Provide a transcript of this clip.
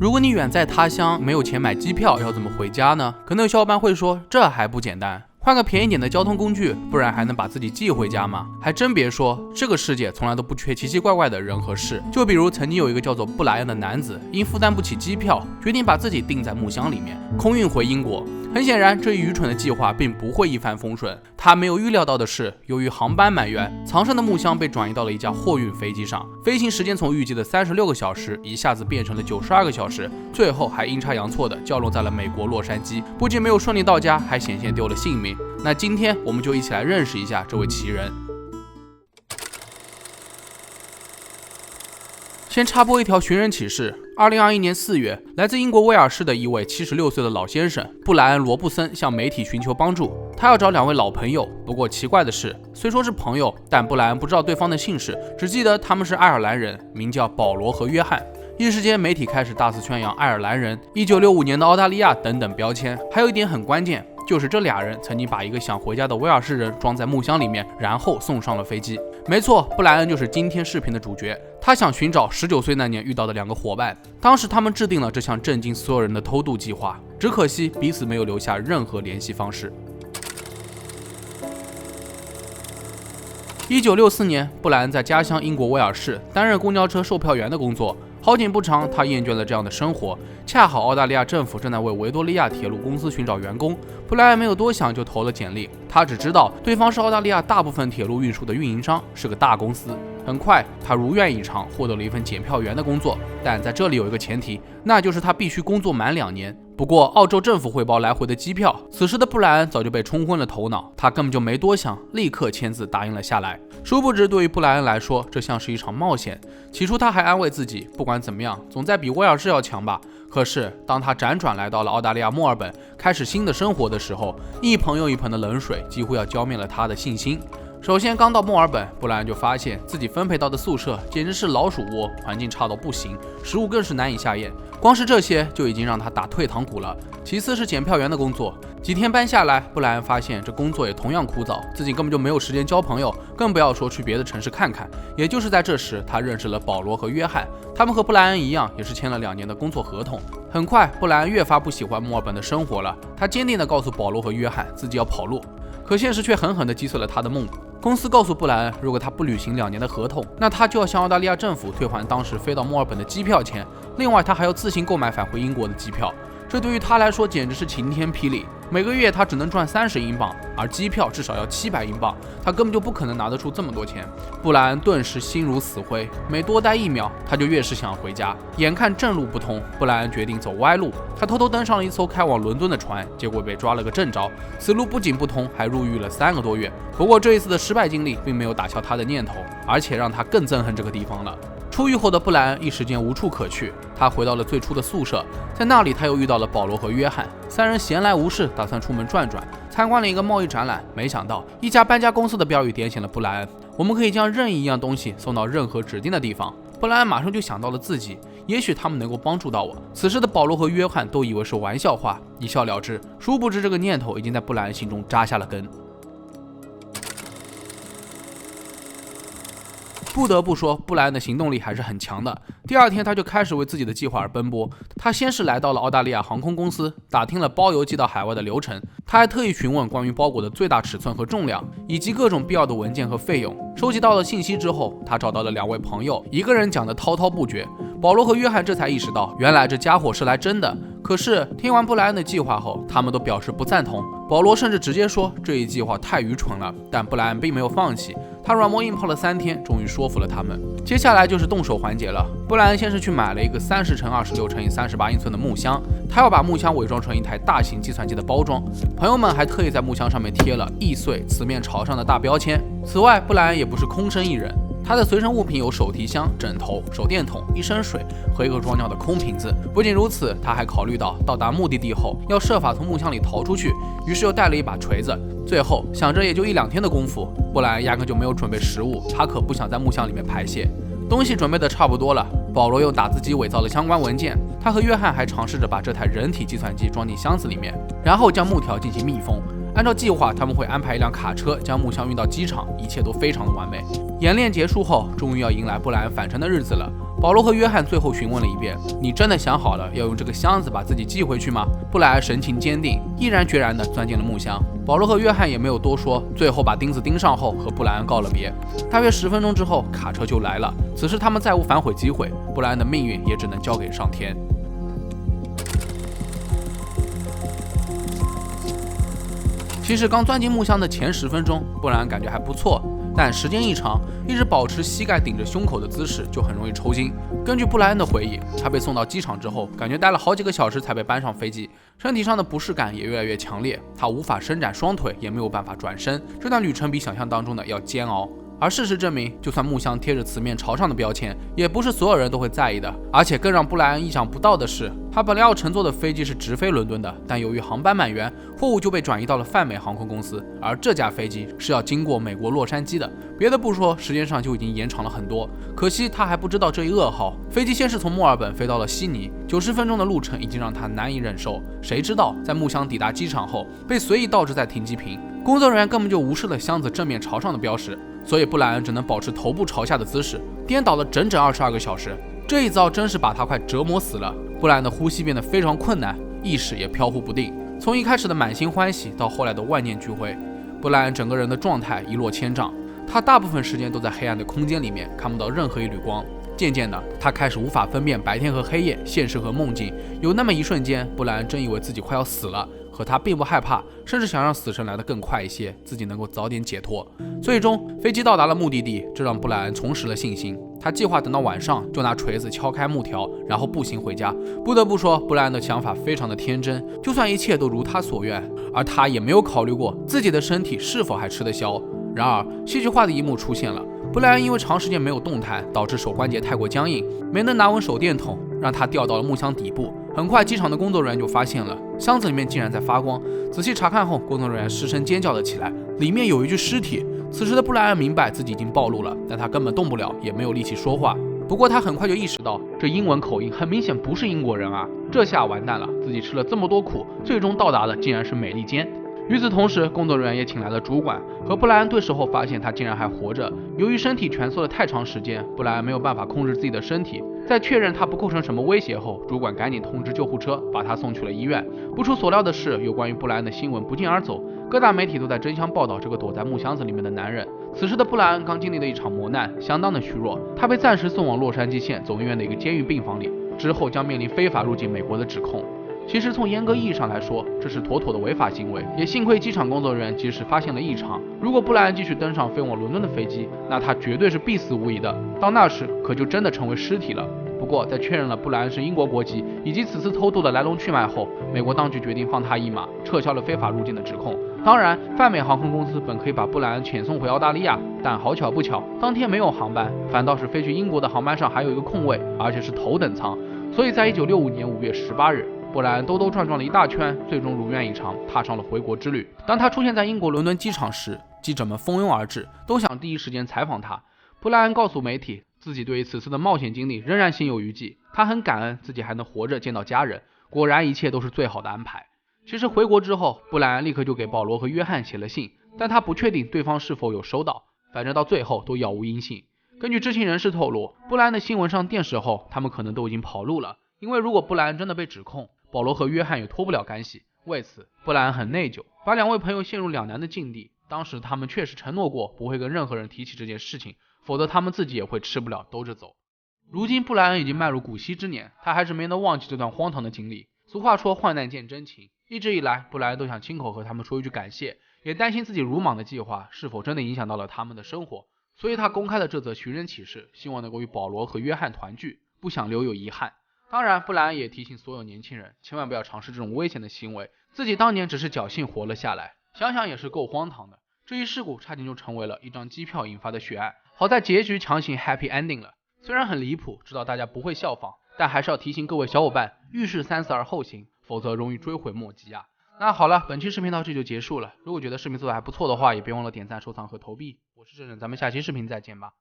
如果你远在他乡，没有钱买机票，要怎么回家呢？可能有小伙伴会说，这还不简单，换个便宜点的交通工具，不然还能把自己寄回家吗？还真别说，这个世界从来都不缺奇奇怪怪的人和事。就比如曾经有一个叫做布莱恩的男子，因负担不起机票，决定把自己钉在木箱里面，空运回英国。很显然，这一愚蠢的计划并不会一帆风顺。他没有预料到的是，由于航班满员，藏身的木箱被转移到了一架货运飞机上，飞行时间从预计的36个小时一下子变成了92个小时，最后还阴差阳错的降落在了美国洛杉矶。不仅没有顺利到家，还险些丢了性命。那今天我们就一起来认识一下这位奇人。先插播一条寻人启事。2021年4月，来自英国威尔士的一位76岁的老先生布莱恩·罗布森向媒体寻求帮助，他要找2位老朋友。不过奇怪的是，虽说是朋友，但布莱恩不知道对方的姓氏，只记得他们是爱尔兰人，名叫保罗和约翰。一时间，媒体开始大肆宣扬爱尔兰人、1965年的澳大利亚等等标签。还有一点很关键，就是这2人曾经把一个想回家的威尔士人装在木箱里面，然后送上了飞机。没错，布莱恩就是今天视频的主角。他想寻找19岁那年遇到的2个伙伴，当时他们制定了这项震惊所有人的偷渡计划，只可惜彼此没有留下任何联系方式。1964年，布莱恩在家乡英国威尔士担任公交车售票员的工作。好景不长，他厌倦了这样的生活，恰好澳大利亚政府正在为维多利亚铁路公司寻找员工，布莱恩没有多想就投了简历。他只知道对方是澳大利亚大部分铁路运输的运营商，是个大公司。很快，他如愿以偿获得了一份检票员的工作，但在这里有一个前提，那就是他必须工作满2年。不过，澳洲政府会包来回的机票，此时的布莱恩早就被冲昏了头脑，他根本就没多想，立刻签字答应了下来。殊不知，对于布莱恩来说，这像是一场冒险。起初，他还安慰自己，不管怎么样，总在比威尔士要强吧。可是，当他辗转来到了澳大利亚墨尔本，开始新的生活的时候，一盆又一盆的冷水几乎要浇灭了他的信心。首先，刚到墨尔本，布莱恩就发现自己分配到的宿舍简直是老鼠窝，环境差到不行，食物更是难以下咽。光是这些就已经让他打退堂鼓了。其次是检票员的工作，几天班下来，布莱恩发现这工作也同样枯燥，自己根本就没有时间交朋友，更不要说去别的城市看看。也就是在这时，他认识了保罗和约翰，他们和布莱恩一样，也是签了2年的工作合同。很快，布莱恩越发不喜欢墨尔本的生活了，他坚定地告诉保罗和约翰自己要跑路。可现实却狠狠地击碎了他的梦。公司告诉布莱恩，如果他不履行2年的合同，那他就要向澳大利亚政府退还当时飞到墨尔本的机票钱，另外他还要自行购买返回英国的机票。这对于他来说简直是晴天霹雳。每个月他只能赚30英镑，而机票至少要700英镑，他根本就不可能拿得出这么多钱。布莱恩顿时心如死灰，每多待1秒，他就越是想回家。眼看正路不通，布莱恩决定走歪路，他偷偷登上了一艘开往伦敦的船，结果被抓了个正着。此路不仅不通，还入狱了3个多月。不过这一次的失败经历并没有打消他的念头，而且让他更憎恨这个地方了。出狱后的布莱恩一时间无处可去，他回到了最初的宿舍，在那里他又遇到了保罗和约翰，3人闲来无事，打算出门转转，参观了一个贸易展览。没想到一家搬家公司的标语点醒了布莱恩，我们可以将任意一样东西送到任何指定的地方。布莱恩马上就想到了自己，也许他们能够帮助到我。此时的保罗和约翰都以为是玩笑话，一笑了之。殊不知这个念头已经在布莱恩心中扎下了根。不得不说，布莱恩的行动力还是很强的。第2天，他就开始为自己的计划而奔波。他先是来到了澳大利亚航空公司，打听了包邮寄到海外的流程。他还特意询问关于包裹的最大尺寸和重量，以及各种必要的文件和费用。收集到了信息之后，他找到了2位朋友，一个人讲得滔滔不绝。保罗和约翰这才意识到，原来这家伙是来真的。可是听完布莱恩的计划后，他们都表示不赞同。保罗甚至直接说这一计划太愚蠢了，但布莱恩并没有放弃，他软磨硬泡了3天，终于说服了他们。接下来就是动手环节了。布莱恩先是去买了一个30×26×38英寸的木箱，他要把木箱伪装成一台大型计算机的包装。朋友们还特意在木箱上面贴了易碎、瓷面朝上的大标签。此外，布莱恩也不是空身一人，他的随身物品有手提箱、枕头、手电筒、一升水和一个装尿的空瓶子。不仅如此，他还考虑到达目的地后要设法从木箱里逃出去，于是又带了一把锤子。最后想着也就1-2天的功夫，布莱恩压根就没有准备食物，他可不想在木箱里面排泄。东西准备的差不多了，保罗用打字机伪造了相关文件，他和约翰还尝试着把这台人体计算机装进箱子里面，然后将木条进行密封。按照计划，他们会安排一辆卡车将木箱运到机场，一切都非常的完美。演练结束后，终于要迎来布莱恩返程的日子了。保罗和约翰最后询问了一遍：“你真的想好了要用这个箱子把自己寄回去吗？”布莱恩神情坚定，毅然决然地钻进了木箱。保罗和约翰也没有多说，最后把钉子钉上后，和布莱恩告了别。大约10分钟之后，卡车就来了。此时他们再无反悔机会，布莱恩的命运也只能交给上天。其实刚钻进木箱的前10分钟，布莱恩感觉还不错。但时间一长，一直保持膝盖顶着胸口的姿势就很容易抽筋。根据布莱恩的回忆，他被送到机场之后，感觉待了好几个小时才被搬上飞机，身体上的不适感也越来越强烈，他无法伸展双腿，也没有办法转身。这段旅程比想象当中的要煎熬。而事实证明，就算木箱贴着词面朝上的标签，也不是所有人都会在意的。而且更让布莱恩意想不到的是，他本来要乘坐的飞机是直飞伦敦的，但由于航班满员，货物就被转移到了泛美航空公司，而这架飞机是要经过美国洛杉矶的。别的不说，时间上就已经延长了很多。可惜他还不知道这一噩耗，飞机先是从墨尔本飞到了悉尼，90分钟的路程已经让他难以忍受。谁知道在木箱抵达机场后，被随意倒置在停机坪，工作人员根本就无视了箱子正面朝上的标识。所以布莱恩只能保持头部朝下的姿势，颠倒了整整22个小时。这一遭真是把他快折磨死了。布莱恩的呼吸变得非常困难，意识也飘忽不定。从一开始的满心欢喜到后来的万念俱灰，布莱恩整个人的状态一落千丈。他大部分时间都在黑暗的空间里面，看不到任何一缕光。渐渐的，他开始无法分辨白天和黑夜，现实和梦境。有那么一瞬间，布莱恩真以为自己快要死了。可他并不害怕，甚至想让死神来得更快一些，自己能够早点解脱。最终，飞机到达了目的地，这让布莱恩重拾了信心。他计划等到晚上就拿锤子敲开木条，然后步行回家。不得不说，布莱恩的想法非常的天真，就算一切都如他所愿，而他也没有考虑过自己的身体是否还吃得消。然而，戏剧化的一幕出现了。布莱恩因为长时间没有动弹，导致手关节太过僵硬，没能拿稳手电筒，让他掉到了木箱底部。很快，机场的工作人员就发现了箱子里面竟然在发光。仔细查看后，工作人员失声尖叫了起来，里面有一具尸体。此时的布莱恩明白自己已经暴露了，但他根本动不了，也没有力气说话。不过他很快就意识到，这英文口音很明显不是英国人啊！这下完蛋了，自己吃了这么多苦，最终到达的竟然是美利坚。与此同时，工作人员也请来了主管，和布莱恩对视后发现他竟然还活着。由于身体蜷缩了太长时间，布莱恩没有办法控制自己的身体。在确认他不构成什么威胁后，主管赶紧通知救护车，把他送去了医院。不出所料的是，有关于布莱恩的新闻不胫而走，各大媒体都在争相报道这个躲在木箱子里面的男人。此时的布莱恩刚经历了一场磨难，相当的虚弱，他被暂时送往洛杉矶县总医院的一个监狱病房里，之后将面临非法入境美国的指控。其实从严格意义上来说，这是妥妥的违法行为，也幸亏机场工作人员及时发现了异常。如果布莱恩继续登上飞往伦敦的飞机，那他绝对是必死无疑的，到那时可就真的成为尸体了。不过在确认了布莱恩是英国国籍以及此次偷渡的来龙去脉后，美国当局决定放他一马，撤销了非法入境的指控。当然，泛美航空公司本可以把布莱恩遣送回澳大利亚，但好巧不巧，当天没有航班，反倒是飞去英国的航班上还有一个空位，而且是头等舱。所以在1965年5月18日，布莱恩兜兜转转了一大圈，最终如愿以偿，踏上了回国之旅。当他出现在英国伦敦机场时，记者们蜂拥而至，都想第一时间采访他。布莱恩告诉媒体，自己对于此次的冒险经历仍然心有余悸，他很感恩自己还能活着见到家人，果然一切都是最好的安排。其实回国之后，布莱恩立刻就给保罗和约翰写了信，但他不确定对方是否有收到，反正到最后都杳无音信。根据知情人士透露，布莱恩的新闻上电视后，他们可能都已经跑路了，因为如果布莱恩真的被指控，保罗和约翰也脱不了干系。为此，布莱恩很内疚，把两位朋友陷入两难的境地。当时他们确实承诺过不会跟任何人提起这件事情，否则他们自己也会吃不了兜着走。如今布莱恩已经迈入古稀之年，他还是没能忘记这段荒唐的经历。俗话说患难见真情，一直以来布莱恩都想亲口和他们说一句感谢，也担心自己鲁莽的计划是否真的影响到了他们的生活，所以他公开了这则寻人启事，希望能够与保罗和约翰团聚，不想留有遗憾。当然，布莱恩也提醒所有年轻人，千万不要尝试这种危险的行为，自己当年只是侥幸活了下来，想想也是够荒唐的。这一事故差点就成为了一张机票引发的血案，好在结局强行 happy ending 了。虽然很离谱，知道大家不会效仿，但还是要提醒各位小伙伴，遇事三思而后行，否则容易追悔莫及啊。那好了，本期视频到这就结束了。如果觉得视频做的还不错的话，也别忘了点赞、收藏和投币。我是郑郑，咱们下期视频再见吧。